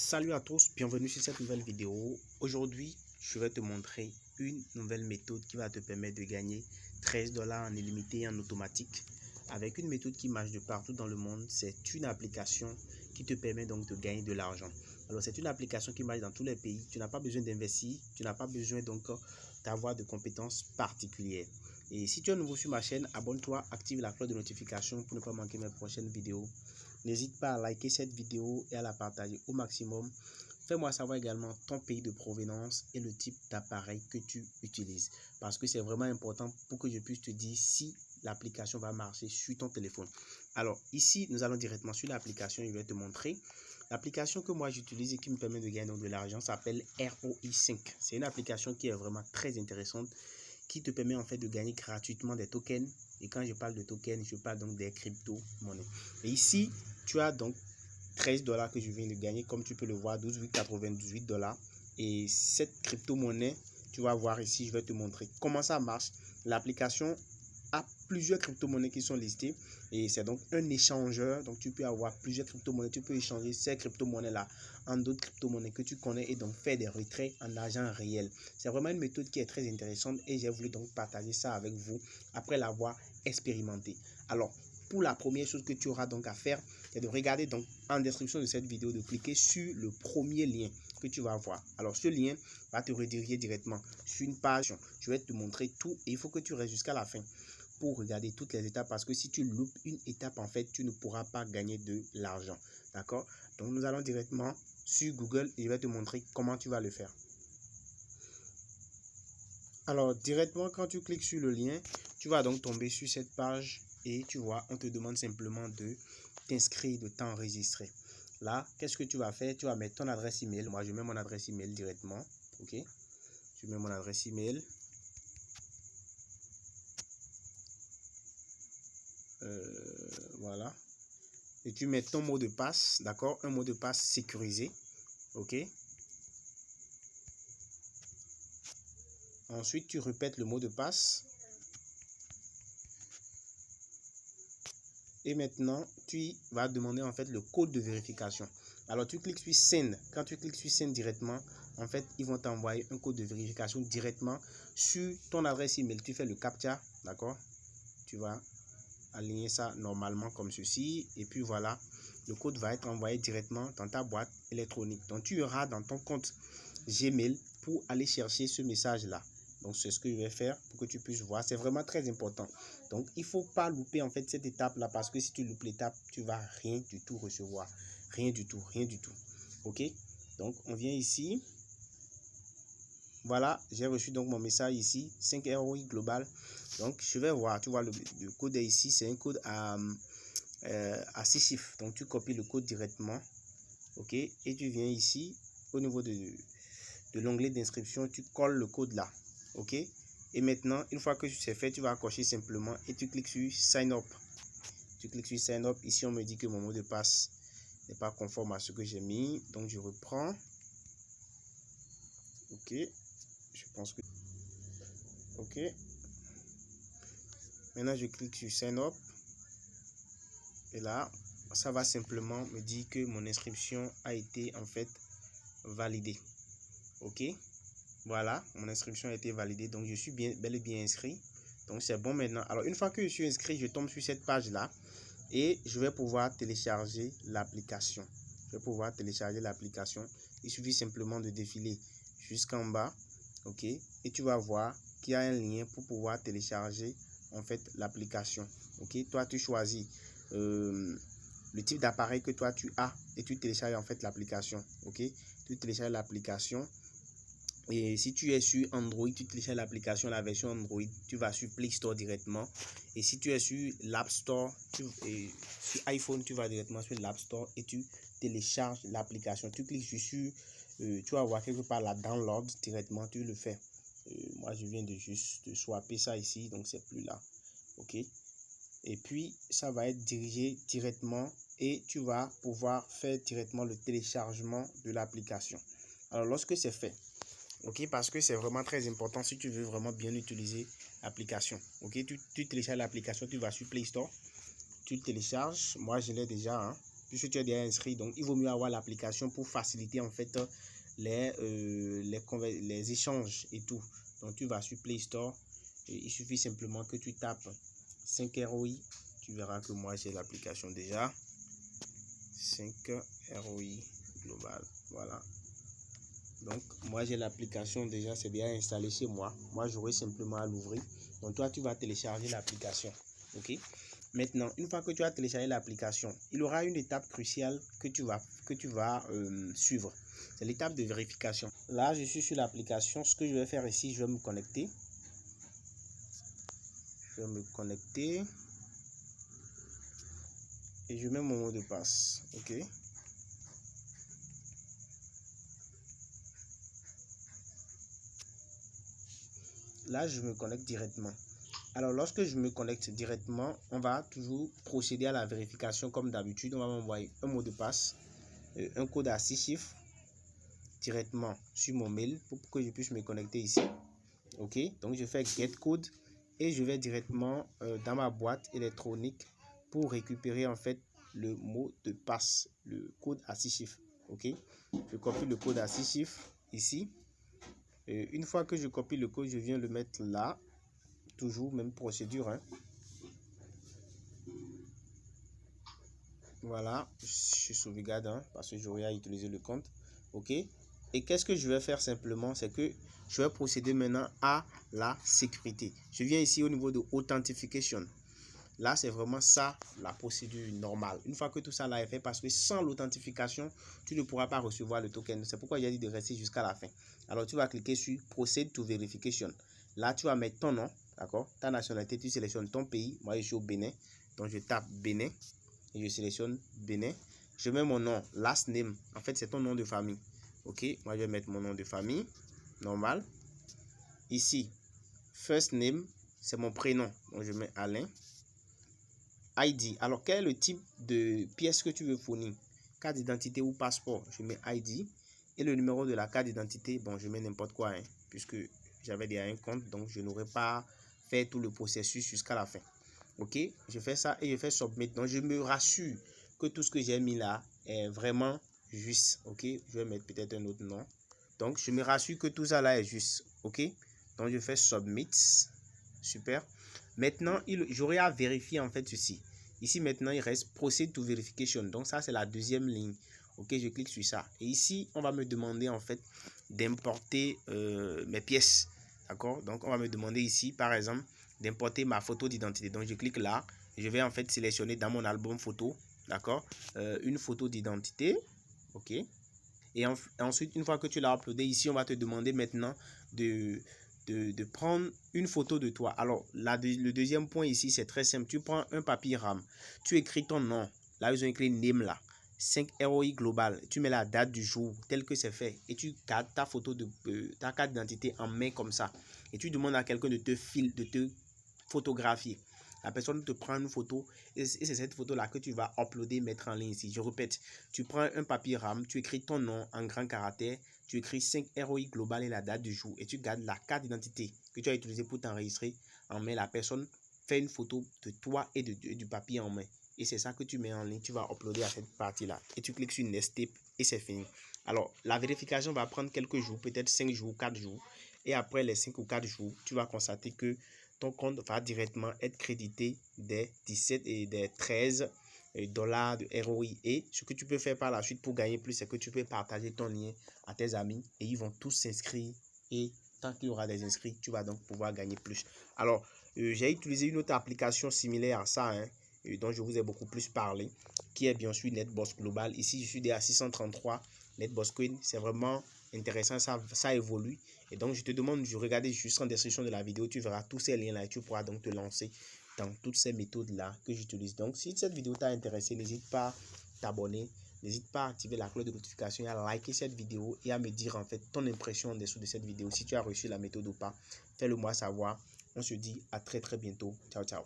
Salut à tous, bienvenue sur cette nouvelle vidéo. Aujourd'hui, je vais te montrer une nouvelle méthode qui va te permettre de gagner 13 $ en illimité et en automatique avec une méthode qui marche de partout dans le monde. C'est une application qui te permet donc de gagner de l'argent. Alors, c'est une application qui marche dans tous les pays. Tu n'as pas besoin d'investir, tu n'as pas besoin donc d'avoir de compétences particulières. Et si tu es nouveau sur ma chaîne, abonne-toi, active la cloche de notification pour ne pas manquer mes prochaines vidéos. N'hésite pas à liker cette vidéo et à la partager au maximum. Fais-moi savoir également ton pays de provenance et le type d'appareil que tu utilises. Parce que c'est vraiment important pour que je puisse te dire si l'application va marcher sur ton téléphone. Alors ici, nous allons directement sur l'application. Je vais te montrer. L'application que moi j'utilise et qui me permet de gagner de l'argent s'appelle ROI5. C'est une application qui est vraiment très intéressante, qui te permet en fait de gagner gratuitement des tokens. Et quand je parle de tokens, je parle donc des crypto-monnaies. Et ici, tu as donc 13 $ que je viens de gagner, comme tu peux le voir, 12,98 $. Et cette crypto-monnaie, tu vas voir ici, je vais te montrer comment ça marche. L'application a plusieurs crypto-monnaies qui sont listées et c'est donc un échangeur. Donc tu peux avoir plusieurs crypto-monnaies, tu peux échanger ces crypto-monnaies-là en d'autres crypto-monnaies que tu connais et donc faire des retraits en argent réel. C'est vraiment une méthode qui est très intéressante et j'ai voulu donc partager ça avec vous après l'avoir expérimenté. Alors, pour la première chose que tu auras donc à faire, c'est de regarder donc en description de cette vidéo, de cliquer sur le premier lien que tu vas voir. Alors ce lien va te rediriger directement sur une page. Je vais te montrer tout et il faut que tu restes jusqu'à la fin pour regarder toutes les étapes, parce que si tu loupes une étape, en fait, tu ne pourras pas gagner de l'argent. D'accord? Donc nous allons directement sur Google et je vais te montrer comment tu vas le faire. Alors directement, quand tu cliques sur le lien, tu vas donc tomber sur cette page et tu vois, on te demande simplement de t'inscrire, de t'enregistrer. Là, qu'est-ce que tu vas faire? Tu vas mettre ton adresse email. Moi, je mets mon adresse email directement. Ok? Je mets mon adresse email. Voilà. Et tu mets ton mot de passe, d'accord? Un mot de passe sécurisé. Ok? Ensuite, tu répètes le mot de passe. Et maintenant, tu vas demander en fait le code de vérification. Alors, tu cliques sur Send. Quand tu cliques sur Send directement, en fait, ils vont t'envoyer un code de vérification directement sur ton adresse email. Tu fais le CAPTCHA, d'accord? Tu vas aligner ça normalement comme ceci. Et puis voilà, le code va être envoyé directement dans ta boîte électronique. Donc, tu auras dans ton compte Gmail pour aller chercher ce message-là. Donc, c'est ce que je vais faire pour que tu puisses voir. C'est vraiment très important. Donc, il ne faut pas louper en fait cette étape-là, parce que si tu loupes l'étape, tu ne vas rien du tout recevoir. Rien du tout, rien du tout. OK? Donc, on vient ici. Voilà, j'ai reçu donc mon message ici, 5 ROI global. Donc, je vais voir, tu vois, le code est ici, c'est un code à 6 chiffres. Donc, tu copies le code directement. OK? Et tu viens ici, au niveau de l'onglet d'inscription, tu colles le code là. OK? Et maintenant, une fois que c'est fait, tu vas cocher simplement et tu cliques sur Sign Up. Tu cliques sur Sign Up. Ici, on me dit que mon mot de passe n'est pas conforme à ce que j'ai mis. Donc, je reprends. OK. Je pense que... OK. Maintenant, je clique sur Sign Up. Et là, ça va simplement me dire que mon inscription a été en fait validée. OK. Voilà, mon inscription a été validée. Donc, je suis bel et bien inscrit. Donc, c'est bon maintenant. Alors, une fois que je suis inscrit, je tombe sur cette page-là. Et je vais pouvoir télécharger l'application. Il suffit simplement de défiler jusqu'en bas. OK. Et tu vas voir qu'il y a un lien pour pouvoir télécharger en fait l'application. OK. Toi, tu choisis le type d'appareil que toi tu as et tu télécharges en fait l'application. OK. Tu télécharges l'application. Et si tu es sur Android, tu télécharges l'application, la version Android, tu vas sur Play Store directement. Et si tu es sur l'App Store, sur iPhone, tu vas directement sur l'App Store et tu télécharges l'application. Tu cliques dessus, tu vas voir quelque part la download directement, tu le fais. Moi, je viens de juste swapper ça ici, donc c'est plus là. OK. Et puis, ça va être dirigé directement et tu vas pouvoir faire directement le téléchargement de l'application. Alors, lorsque c'est fait, OK, parce que c'est vraiment très important si tu veux vraiment bien utiliser l'application. OK, tu télécharges l'application, tu vas sur Play Store, tu télécharges. Moi, je l'ai déjà. puisque tu es déjà inscrit. Donc, il vaut mieux avoir l'application pour faciliter en fait les échanges et tout. Donc, tu vas sur Play Store. Et il suffit simplement que tu tapes 5 ROI. Tu verras que moi, j'ai l'application déjà. 5 ROI global. Voilà. Donc, moi, j'ai l'application déjà. C'est bien installé chez moi. Moi, j'aurai simplement à l'ouvrir. Donc, toi, tu vas télécharger l'application. OK? Maintenant, une fois que tu as téléchargé l'application, il y aura une étape cruciale que tu vas suivre. C'est l'étape de vérification. Là, je suis sur l'application. Ce que je vais faire ici, je vais me connecter. Je vais me connecter. Et je mets mon mot de passe. OK? Là, je me connecte directement. Alors, lorsque je me connecte directement, on va toujours procéder à la vérification comme d'habitude. On va m'envoyer un mot de passe, un code à 6 chiffres directement sur mon mail pour que je puisse me connecter ici. OK? Donc, je fais get code et je vais directement dans ma boîte électronique pour récupérer en fait le mot de passe, le code à 6 chiffres. OK? Je copie le code à 6 chiffres ici. Une fois que je copie le code, je viens le mettre là. Toujours même procédure, hein. Voilà, je sauvegarde, hein, parce que j'aurai à utiliser le compte. OK? Et qu'est-ce que je vais faire simplement? C'est que je vais procéder maintenant à la sécurité. Je viens ici au niveau de Authentication. Là, c'est vraiment ça, la procédure normale. Une fois que tout ça là est fait, parce que sans l'authentification, tu ne pourras pas recevoir le token. C'est pourquoi j'ai dit de rester jusqu'à la fin. Alors, tu vas cliquer sur Proceed to Verification. Là, tu vas mettre ton nom, d'accord? Ta nationalité, tu sélectionnes ton pays. Moi, je suis au Bénin. Donc, je tape Bénin et je sélectionne Bénin. Je mets mon nom, last name. En fait, c'est ton nom de famille. OK? Moi, je vais mettre mon nom de famille, normal. Ici, first name, c'est mon prénom. Donc, je mets Alain. ID. Alors, quel est le type de pièce que tu veux fournir? Carte d'identité ou passeport? Je mets ID. Et le numéro de la carte d'identité, bon, je mets n'importe quoi, hein, puisque j'avais déjà un compte, donc je n'aurais pas fait tout le processus jusqu'à la fin. OK? Je fais ça et je fais Submit. Donc, je me rassure que tout ce que j'ai mis là est vraiment juste. OK? Je vais mettre peut-être un autre nom. Donc, je me rassure que tout ça là est juste. OK? Donc, je fais Submit. Super. Maintenant, j'aurai à vérifier en fait ceci. Ici, maintenant, il reste Proceed to Verification. Donc, ça, c'est la deuxième ligne. OK, je clique sur ça. Et ici, on va me demander en fait d'importer mes pièces. D'accord? Donc, on va me demander ici, par exemple, d'importer ma photo d'identité. Donc, je clique là. Et je vais en fait sélectionner dans mon album photo. D'accord? Une photo d'identité. OK? Et ensuite, une fois que tu l'as uploadé, ici, on va te demander maintenant de prendre une photo de toi. Alors, le deuxième point ici, c'est très simple. Tu prends un papier RAM, tu écris ton nom. Là, ils ont écrit name là. 5 ROI global. Tu mets la date du jour tel que c'est fait. Et tu gardes ta photo de ta carte d'identité en main comme ça. Et tu demandes à quelqu'un de te photographier. La personne te prend une photo et c'est cette photo-là que tu vas uploader, mettre en ligne ici. Je répète, tu prends un papier RAM, tu écris ton nom en grand caractère, tu écris 5 ROI global et la date du jour et tu gardes la carte d'identité que tu as utilisée pour t'enregistrer en main. La personne fait une photo de toi et du papier en main. Et c'est ça que tu mets en ligne, tu vas uploader à cette partie-là. Et tu cliques sur Next Step et c'est fini. Alors, la vérification va prendre quelques jours, peut-être 5 jours, 4 jours. Et après les 5 ou 4 jours, tu vas constater que ton compte va directement être crédité des 17 et des 13 dollars de ROI. Et ce que tu peux faire par la suite pour gagner plus, c'est que tu peux partager ton lien à tes amis et ils vont tous s'inscrire. Et tant qu'il y aura des inscrits, tu vas donc pouvoir gagner plus. Alors, j'ai utilisé une autre application similaire à ça, hein, dont je vous ai beaucoup plus parlé, qui est bien sûr NetBoss Global. Ici, je suis déjà à 633 NetBoss Coin. C'est vraiment intéressant, ça évolue. Et donc, je te demande de regarder juste en description de la vidéo. Tu verras tous ces liens-là et tu pourras donc te lancer dans toutes ces méthodes-là que j'utilise. Donc, si cette vidéo t'a intéressé, n'hésite pas à t'abonner. N'hésite pas à activer la cloche de notification et à liker cette vidéo et à me dire en fait ton impression en dessous de cette vidéo. Si tu as reçu la méthode ou pas, fais-le moi savoir. On se dit à très bientôt. Ciao, ciao.